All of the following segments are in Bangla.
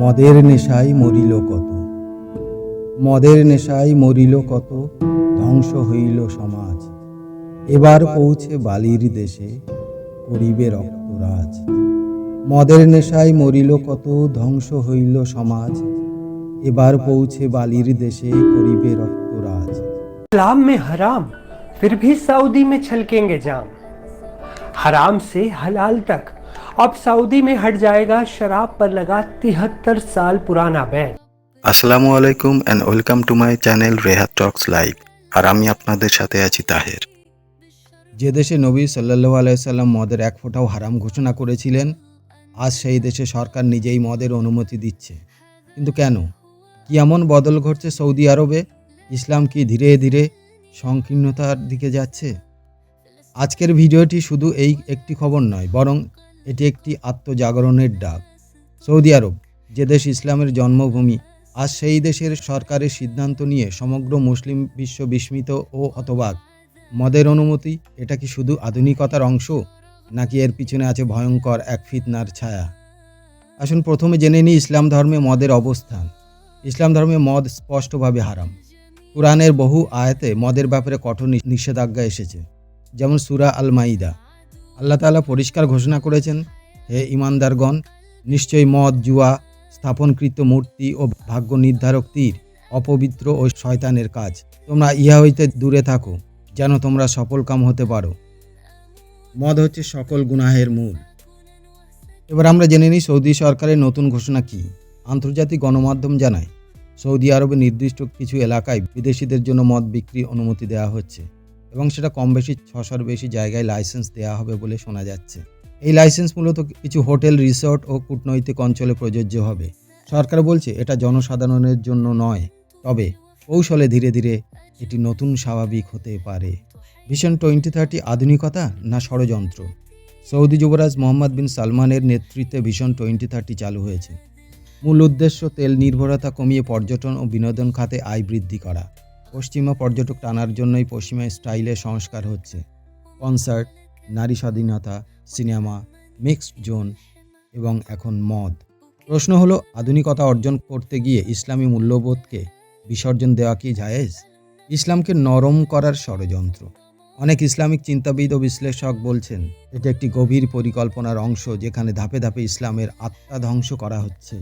মদের নেশায় মরিল কত, মদের নেশায় মরিল কত, ধ্বংস হইল সমাজ। এবার পৌঁছে বালির দেশে, করিবে রক্তরাজ। মদের নেশায় মরিল কত, ধ্বংস হইল সমাজ। এবার পৌঁছে বালির দেশে, করিবে রক্তরাজ। इस्लाम में हराम फिर भी सऊदी में छलकेंगे जाम। हराम से हलाल तक अब सऊदी में हट जाएगा शराब पर लगा 73 साल पुराना बैन। আসসালামু আলাইকুম and welcome to my channel Rehat talks live. আর আমি আপনাদের সাথে আছি তাহের। যে দেশে নবী সাল্লাল্লাহু আলাইহি সাল্লাম মদের এক ফোঁটাও হারাম ঘোষণা করেছিলেন, আজ সেই দেশে সরকার নিজেই মদের অনুমতি দিচ্ছে। কিন্তু কেন? কি এমন বদল ঘটছে সৌদি আরবে? ইসলাম কি ধীরে ধীরে সংকীর্ণতার দিকে যাচ্ছে? আজকের ভিডিওটি শুধু এই একটি খবর নয়, বরং এটি একটি আত্মজাগরণের ডাক। সৌদি আরব, যে দেশ ইসলামের জন্মভূমি, আজ সেই দেশের সরকারের সিদ্ধান্ত নিয়ে সমগ্র মুসলিম বিশ্ব বিস্মিত ও হতবাক। মদের অনুমতি, এটা কি শুধু আধুনিকতার অংশ, নাকি এর পিছনে আছে ভয়ঙ্কর এক ফিতনার ছায়া? আসুন প্রথমে জেনে নিই ইসলাম ধর্মে মদের অবস্থান। ইসলাম ধর্মে মদ স্পষ্টভাবে হারাম। কুরআনের বহু আয়াতে মদের ব্যাপারে কঠোর নিষেধাজ্ঞা এসেছে, যেমন সূরা আল মাইদা। আল্লাহ তাআলা পরিষ্কার ঘোষণা করেছেন, হে ঈমানদারগণ, নিশ্চয়ই মদ, জুয়া, স্থাপনকৃত মূর্তি ও ভাগ্য নির্ধারক তীর অপবিত্র ও শয়তানের কাজ। তোমরা ইহা হইতে দূরে থাকো, যেন তোমরা সফলকাম হতে পারো। মদ হচ্ছে সকল গুনাহের মূল। এবার আমরা জেনে নিই সৌদি সরকারের নতুন ঘোষণা কি। আন্তর্জাতিক গণমাধ্যম জানায়, সৌদি আরবে নির্দিষ্ট কিছু এলাকায় বিদেশিদের জন্য মদ বিক্রির অনুমতি দেওয়া হচ্ছে, এবং সেটা কম বেশি 600-র বেশি জায়গায় লাইসেন্স দেওয়া হবে বলে শোনা যাচ্ছে। এই লাইসেন্স মূলত কিছু হোটেল, রিসোর্ট ও কূটনৈতিক অঞ্চলে প্রযোজ্য হবে। সরকার বলছে এটা জনসাধারণের জন্য নয়, তবে কৌশলে ধীরে ধীরে এটি নতুন স্বাভাবিক হতে পারে। ভিশন 2030 আধুনিকতা না ষড়যন্ত্র? সৌদি যুবরাজ মোহাম্মদ বিন সালমানের নেতৃত্বে ভিশন 2030 চালু হয়েছে। মূল উদ্দেশ্য তেল নির্ভরতা কমিয়ে পর্যটন ও বিনোদন খাতে আয় বৃদ্ধি করা। পশ্চিমা পর্যটক টানার জন্যই পশ্চিমা স্টাইলে সংস্কার হচ্ছে। কনসার্ট, নারী স্বাধীনতা, সিনেমা, মিক্সড জোন এবং এখন মদ। প্রশ্ন হলো, আধুনিকতা অর্জন করতে গিয়ে ইসলামী মূল্যবোধকে বিসর্জন দেওয়া কি জায়েজ? ইসলামকে নরম করার ষড়যন্ত্র। অনেক ইসলামিক চিন্তাবিদ ও বিশ্লেষক বলছেন, এটি একটি গভীর পরিকল্পনার অংশ, যেখানে ধাপে ধাপে ইসলামের আত্মা ধ্বংস করা হচ্ছে।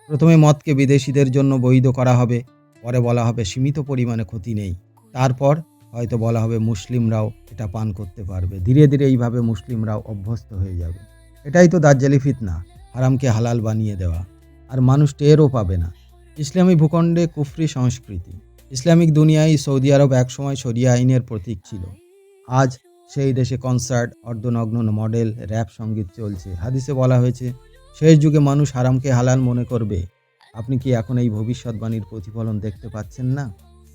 প্রথমে মদকে বিদেশিদের জন্য বৈধ করা হবে, পরে বলা হবে সীমিত পরিমাণে ক্ষতি নেই, তারপর হয়তো বলা হবে মুসলিমরাও এটা পান করতে পারবে। ধীরে ধীরে এইভাবে মুসলিমরাও অভ্যস্ত হয়ে যাবে। এটাই তো দাজ্জালি ফিতনা, হারামকে হালাল বানিয়ে দেওয়া, আর মানুষ টেরও পাবে না। ইসলামী ভূখণ্ডে কুফরি সংস্কৃতি। ইসলামিক দুনিয়ায় সৌদি আরব একসময় শরিয়া আইনের প্রতীক ছিল। আজ সেই দেশে কনসার্ট, অর্ধনগ্ন মডেল, র্যাপ সঙ্গীত চলছে। হাদিসে বলা হয়েছে, শেষ যুগে মানুষ হারামকে হালাল মনে করবে। আপনি কি এখন এই ভবিষ্যৎবাণীর প্রতিফলন দেখতে পাচ্ছেন না?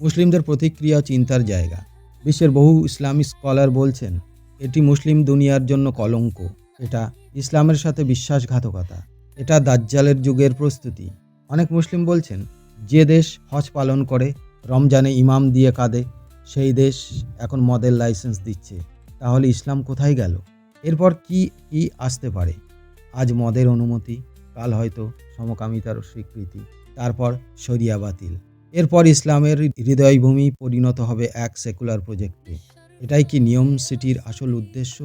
মুসলিমদের প্রতিক্রিয়া চিন্তার জায়গা। বিশ্বের বহু ইসলামী স্কলার বলছেন, এটি মুসলিম দুনিয়ার জন্য কলঙ্ক, এটা ইসলামের সাথে বিশ্বাসঘাতকতা, এটা দাজ্জালের যুগের প্রস্তুতি। অনেক মুসলিম বলছেন, যে দেশ হজ পালন করে, রমজানে ইমাম দিয়ে কাঁদে, সেই দেশ এখন মদের লাইসেন্স দিচ্ছে। তাহলে ইসলাম কোথায় গেল? এরপর কি কি আসতে পারে? আজ মদের অনুমতি, কাল হয়তো সমকামিতার স্বীকৃতি, তারপর শরিয়া বাতিল। এরপর ইসলামের হৃদয়ভূমি পরিণত হবে এক সেকুলার প্রজেক্টে। এটাই কি নিয়ম সিটির আসল উদ্দেশ্য?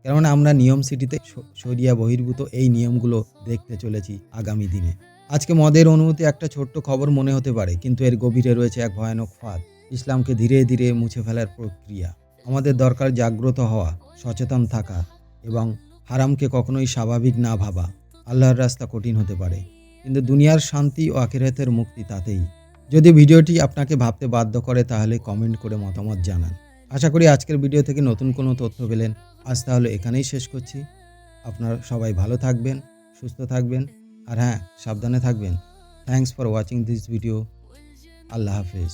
কেননা আমরা নিয়ম সিটিতে শরিয়া বহির্ভূত এই নিয়মগুলো দেখতে চলেছি আগামী দিনে। আজকে মদের অনুমতি একটা ছোট্ট খবর মনে হতে পারে, কিন্তু এর গভীরে রয়েছে এক ভয়ানক ফাঁদ, ইসলামকে ধীরে ধীরে মুছে ফেলার প্রক্রিয়া। আমাদের দরকার জাগ্রত হওয়া, সচেতন থাকা এবং হারামকে কখনোই স্বাভাবিক না ভাবা। আল্লাহর রাস্তা কঠিন হতে পারে, কিন্তু দুনিয়ার শান্তি ও আখিরাতের মুক্তি তাতেই। যদি ভিডিওটি আপনাকে ভাবতে বাধ্য করে, তাহলে কমেন্ট করে মতামত জানান। আশা করি আজকের ভিডিও থেকে নতুন কোনো তথ্য পেলেন। আজ তাহলে এখানেই শেষ করছি। আপনারা সবাই ভালো থাকবেন, সুস্থ থাকবেন, আর হ্যাঁ, সাবধানে থাকবেন। Thanks for watching this video. Allah হাফেজ।